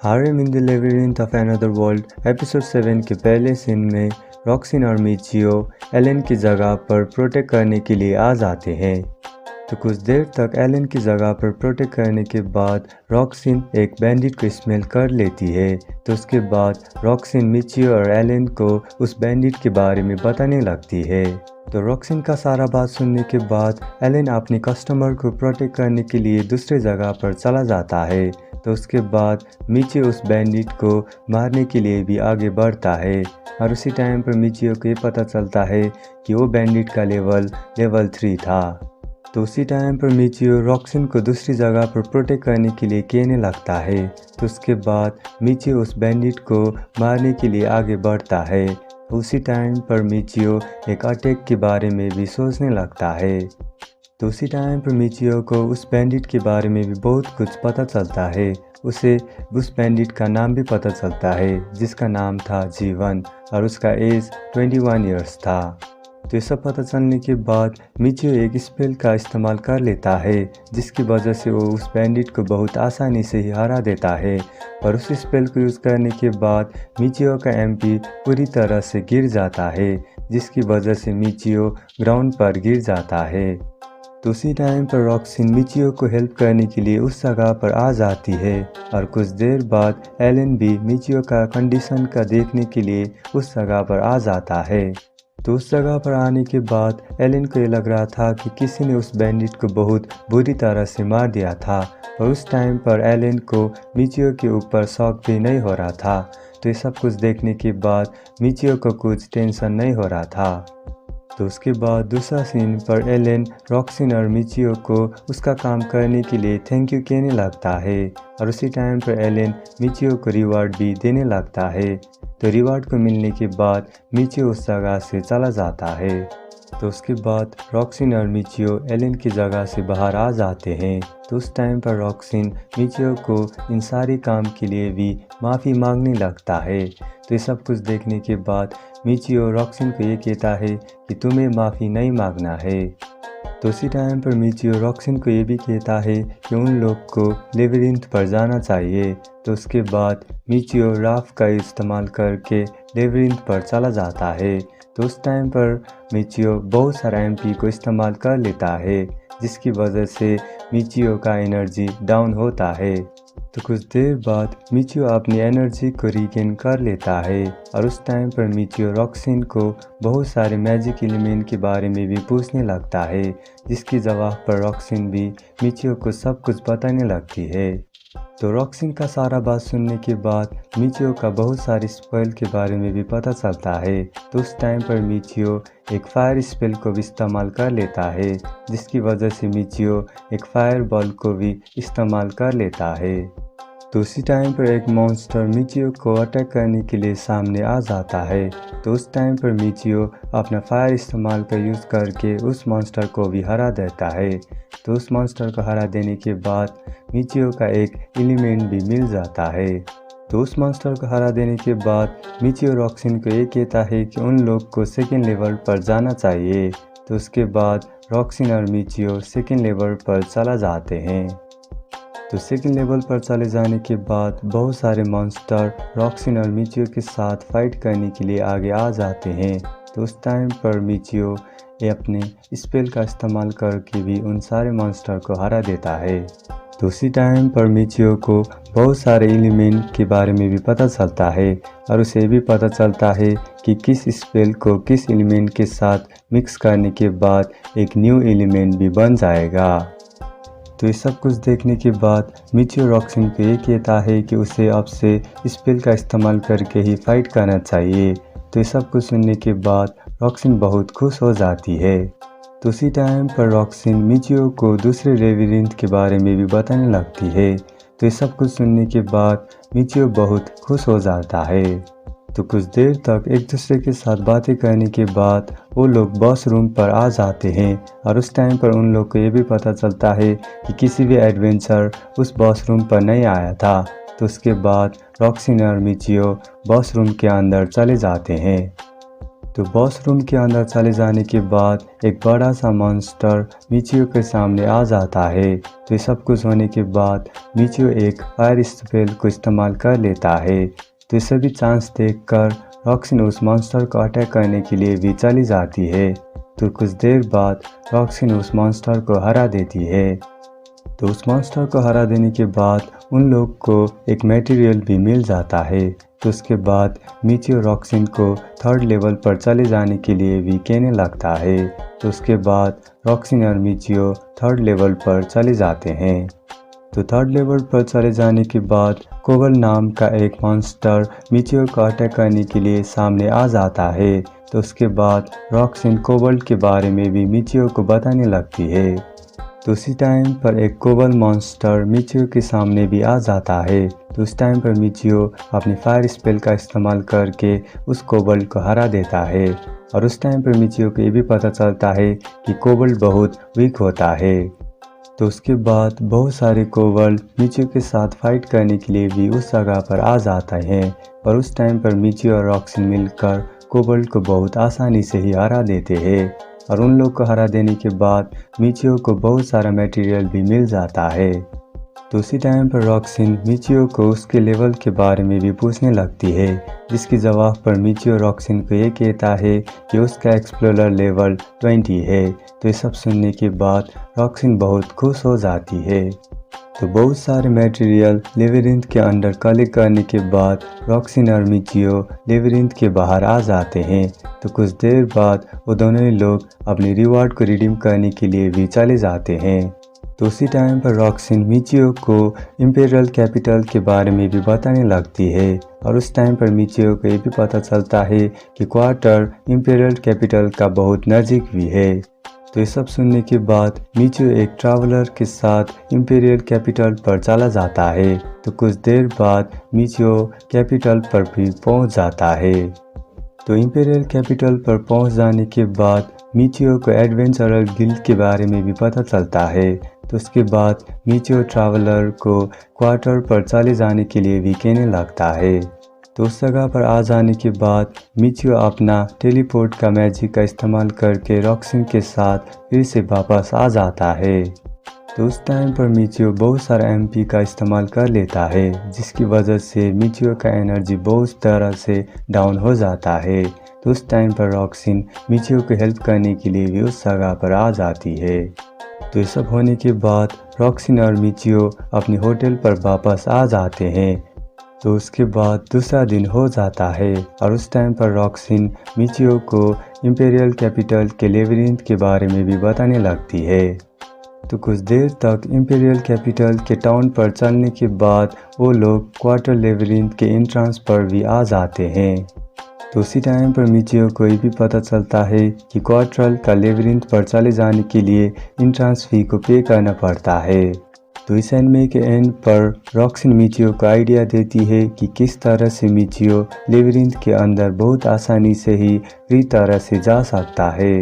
हारेम in the labyrinth of another world episode 7 के पहले scene में रॉक्सिन और मिचियो एलन की जगह पर प्रोटेक्ट करने के लिए आ जाते हैं। तो कुछ देर तक एलन की जगह पर प्रोटेक्ट करने के बाद रॉक्सिन एक बैंडिट को स्मेल कर लेती है। तो उसके बाद रॉक्सिन मिचियो और एलन को उस बैंडिट के बारे में बताने लगती है। तो रॉक्सिन का सारा बात सुनने के बाद एलन अपने कस्टमर को प्रोटेक्ट करने के लिए दूसरे जगह पर चला जाता है। तो उसके बाद मिचियो उस बैंडिट को मारने के लिए भी आगे बढ़ता है और उसी टाइम पर मिचियो को ये पता चलता है कि वो बैंडिट का लेवल 3 था। तो उसी टाइम पर मिचियो रॉक्सिन को दूसरी जगह पर प्रोटेक्ट करने के लिए कहने लगता है। तो उसके बाद मिचियो उस बैंडिट को मारने के लिए आगे बढ़ता है। उसी टाइम पर मिचियो एक अटैक के बारे में भी सोचने लगता है। तो उसी टाइम पर मिचियो को उस बैंडिट के बारे में भी बहुत कुछ पता चलता है। उसे उस बैंडिट का नाम भी पता चलता है जिसका नाम था जीवन और उसका एज 21 इयर्स था। तो ये सब पता चलने के बाद मिचियो एक स्पेल का इस्तेमाल कर लेता है जिसकी वजह से वो उस बैंडिट को बहुत आसानी से ही हरा देता है। और उस स्पेल को यूज़ करने के बाद मिचियो का एमपी पूरी तरह से गिर जाता है जिसकी वजह से मिचियो ग्राउंड पर गिर जाता है। तो उसी टाइम पर रॉक्सिन मिचियो को हेल्प करने के लिए उस जगह पर आ जाती है और कुछ देर बाद एलन भी मिचियो का कंडीशन का देखने के लिए उस जगह पर आ जाता है। तो उस जगह पर आने के बाद एलन को ये लग रहा था कि किसी ने उस बैंडिट को बहुत बुरी तरह से मार दिया था और उस टाइम पर एलन को मिचियो के ऊपर शौक भी नहीं हो रहा था। तो ये सब कुछ देखने के बाद मिचियो को कुछ टेंशन नहीं हो रहा था। तो उसके बाद दूसरा सीन पर एलन रॉक्सिन और मिचियो को उसका काम करने के लिए थैंक यू कहने लगता है और उसी टाइम पर एलन मिचियो को रिवार्ड भी देने लगता है। तो रिवार्ड को मिलने के बाद मिचियो उस जगह से चला जाता है। तो उसके बाद रॉक्सिन और मिचियो एलन की जगह से बाहर आ जाते हैं। तो उस टाइम पर रॉक्सिन मिचियो को इन सारे काम के लिए भी माफ़ी मांगने लगता है। तो ये सब कुछ देखने के बाद मिचियो रॉक्सिन को ये कहता है कि तुम्हें माफ़ी नहीं मांगना है। तो उसी टाइम पर मिचियो रॉक्सिन को ये भी कहता है कि उन लोग को लेबिरिंथ पर जाना चाहिए। तो उसके बाद मिचियो राफ का इस्तेमाल करके लेबिरिंथ पर चला जाता है। तो उस टाइम पर मिचियो बहुत सारा एमपी को इस्तेमाल कर लेता है जिसकी वजह से मिचियो का एनर्जी डाउन होता है। तो कुछ देर बाद मिचियो अपनी एनर्जी को रीगेन कर लेता है और उस टाइम पर मिचियो रॉक्सिन को बहुत सारे मैजिक एलिमेंट के बारे में भी पूछने लगता है जिसकी जवाब पर रॉक्सिन भी मिचियो को सब कुछ बताने लगती है। तो रॉक्सिन का सारा बात सुनने के बाद मिचियो का बहुत सारे स्पेल के बारे में भी पता चलता है। तो उस टाइम पर मिचियो एक फायर स्पेल को भी इस्तेमाल कर लेता है जिसकी वजह से मिचियो एक फायर बॉल को भी इस्तेमाल कर लेता है। तो उसी टाइम पर एक मॉन्स्टर मिचियो को अटैक करने के लिए सामने आ जाता है। तो उस टाइम पर मिचियो अपना फायर इस्तेमाल कर यूज़ करके उस मॉन्स्टर को भी हरा देता है। तो उस मॉन्स्टर को हरा देने के बाद मिचियो का एक एलिमेंट भी मिल जाता है। तो उस मॉन्स्टर को हरा देने के बाद मिचियो रॉक्सिन को ये कहता है कि उन लोग को सेकेंड लेवल पर जाना चाहिए। तो उसके बाद रॉक्सिन और मिचियो सेकेंड लेवल पर चला जाते हैं। तो सेकेंड लेवल पर चले जाने के बाद बहुत सारे मॉन्स्टर रॉक्सिन और मिचियो के साथ फाइट करने के लिए आगे आ जाते हैं। तो उस टाइम पर मिचियो अपने स्पेल का इस्तेमाल करके भी उन सारे मॉन्स्टर को हरा देता है। तो उसी टाइम पर मिचियो को बहुत सारे एलिमेंट के बारे में भी पता चलता है और उसे भी पता चलता है कि किस स्पेल को किस एलिमेंट के साथ मिक्स करने के बाद एक न्यू एलिमेंट भी बन जाएगा। तो ये सब कुछ देखने के बाद मिचियो रॉक्सिन को ये कहता है कि उसे अब से स्पेल का इस्तेमाल करके ही फाइट करना चाहिए। तो ये सब कुछ सुनने के बाद रॉक्सिन बहुत खुश हो जाती है। तो उसी टाइम पर रॉक्सिन मिचियो को दूसरे लेबिरिंथ के बारे में भी बताने लगती है। तो ये सब कुछ सुनने के बाद मिचियो बहुत खुश हो जाता है। तो कुछ देर तक एक दूसरे के साथ बातें करने के बाद वो लोग बॉस रूम पर आ जाते हैं और उस टाइम पर उन लोग को ये भी पता चलता है कि किसी भी एडवेंचर उस बॉस रूम पर नहीं आया था। तो उसके बाद रॉक्सिन और मिचियो बॉस रूम के अंदर चले जाते हैं। तो वॉशरूम के अंदर चले जाने के बाद एक बड़ा सा मॉन्स्टर मिचियो के सामने आ जाता है। तो ये सब कुछ होने के बाद मिचियो एक फायर स्पेल को इस्तेमाल कर लेता है। तो ये सभी चांस देखकर रॉक्सिन उस मॉन्स्टर को अटैक करने के लिए भी चली जाती है। तो कुछ देर बाद रॉक्सिन उस मॉन्स्टर को हरा देती है। तो उस मॉन्स्टर को हरा देने के बाद उन लोग को एक मटेरियल भी मिल जाता है। तो उसके बाद मिचियो रॉक्सिन को 3rd लेवल पर चले जाने के लिए भी कहने लगता है। तो उसके बाद रॉक्सिन और मिचियो 3rd लेवल पर चले जाते हैं। तो 3rd लेवल पर चले जाने के बाद कोबल नाम का एक मॉन्स्टर मिचियो को अटैक करने के लिए सामने आ जाता है। तो उसके बाद रॉक्सिन कोबल के बारे में भी मिचियो को बताने लगती है। तो उसी टाइम पर एक कोबल मॉन्स्टर मिचियो के सामने भी आ जाता है। तो उस टाइम पर मिचियो अपनी फायर स्पेल का इस्तेमाल करके उस कोबल को हरा देता है। और उस टाइम पर मिचियो को ये भी पता चलता है कि कोबल बहुत वीक होता है। तो उसके बाद बहुत सारे कोबल मिचियो के साथ फाइट करने के लिए भी उस जगह पर आ जाते हैं। और उस टाइम पर मिचियो और रॉक्सिन मिलकर कोबल को बहुत आसानी से ही हरा देते हैं। और उन लोग को हरा देने के बाद मिचियो को बहुत सारा मटेरियल भी मिल जाता है। तो उसी टाइम पर रॉक्सिन मिचियो को उसके लेवल के बारे में भी पूछने लगती है, जिसके जवाब पर मिचियो रॉक्सिन को ये कहता है कि उसका एक्सप्लोरर लेवल 20 है। तो ये सब सुनने के बाद रॉक्सिन बहुत खुश हो जाती है। तो बहुत सारे मटेरियल लेबिरिंथ के अंदर कलेक्ट करने के बाद रॉक्सिन और मिचियो लेबिरिंथ के बाहर आ जाते हैं। तो कुछ देर बाद वो दोनों ही लोग अपनी रिवॉर्ड को रिडीम करने के लिए भी चले जाते हैं। तो उसी टाइम पर रॉक्सिन मिचियो को इंपीरियल कैपिटल के बारे में भी बताने लगती है। और उस टाइम पर मिचियो को ये भी पता चलता है कि क्वार्टर इंपीरियल कैपिटल का बहुत नज़दीक भी है। तो ये सब सुनने के बाद मिचियो एक ट्रैवलर के साथ इंपीरियल कैपिटल पर चला जाता है। तो कुछ देर बाद मिचियो कैपिटल पर भी पहुंच जाता है। तो इंपीरियल कैपिटल पर पहुंच जाने के बाद मिचियो को एडवेंचरर गिल्ड के बारे में भी पता चलता है। तो उसके बाद मिचियो ट्रैवलर को क्वार्टर पर चले जाने के लिए भी कहने लगता है। तो उस जगह पर आ जाने के बाद मिचियो अपना टेलीपोर्ट का मैजिक का इस्तेमाल करके रॉक्सिन के साथ फिर से वापस आ जाता है। तो उस टाइम पर मिचियो बहुत सारा MP का इस्तेमाल कर लेता है, जिसकी वजह से मिचियो का एनर्जी बहुत तरह से डाउन हो जाता है। तो उस टाइम पर रॉक्सिन मिचियो को हेल्प करने के लिए भी उस जगह पर आ जाती है। तो ये सब होने के बाद रॉक्सिन और मिचियो अपनी होटल पर वापस आ जाते हैं। तो उसके बाद दूसरा दिन हो जाता है और उस टाइम पर रॉक्सिन मिचियो को इंपीरियल कैपिटल के लेबिरिंथ के बारे में भी बताने लगती है। तो कुछ देर तक इंपीरियल कैपिटल के टाउन पर चलने के बाद वो लोग क्वार्टर लेबिरिंथ के एंट्रेंस पर भी आ जाते हैं। तो उसी टाइम पर मिचियो को ये भी पता चलता है कि क्वार्टर का लेबिरिंथ पर चले जाने के लिए एंट्रेंस फी को पे करना पड़ता है। तो इस एनिमे के एंड पर रॉक्सिन मिचियो को आइडिया देती है कि किस तरह से मिचियो लेबिरिंथ के अंदर बहुत आसानी से ही फ्री तरह से जा सकता है।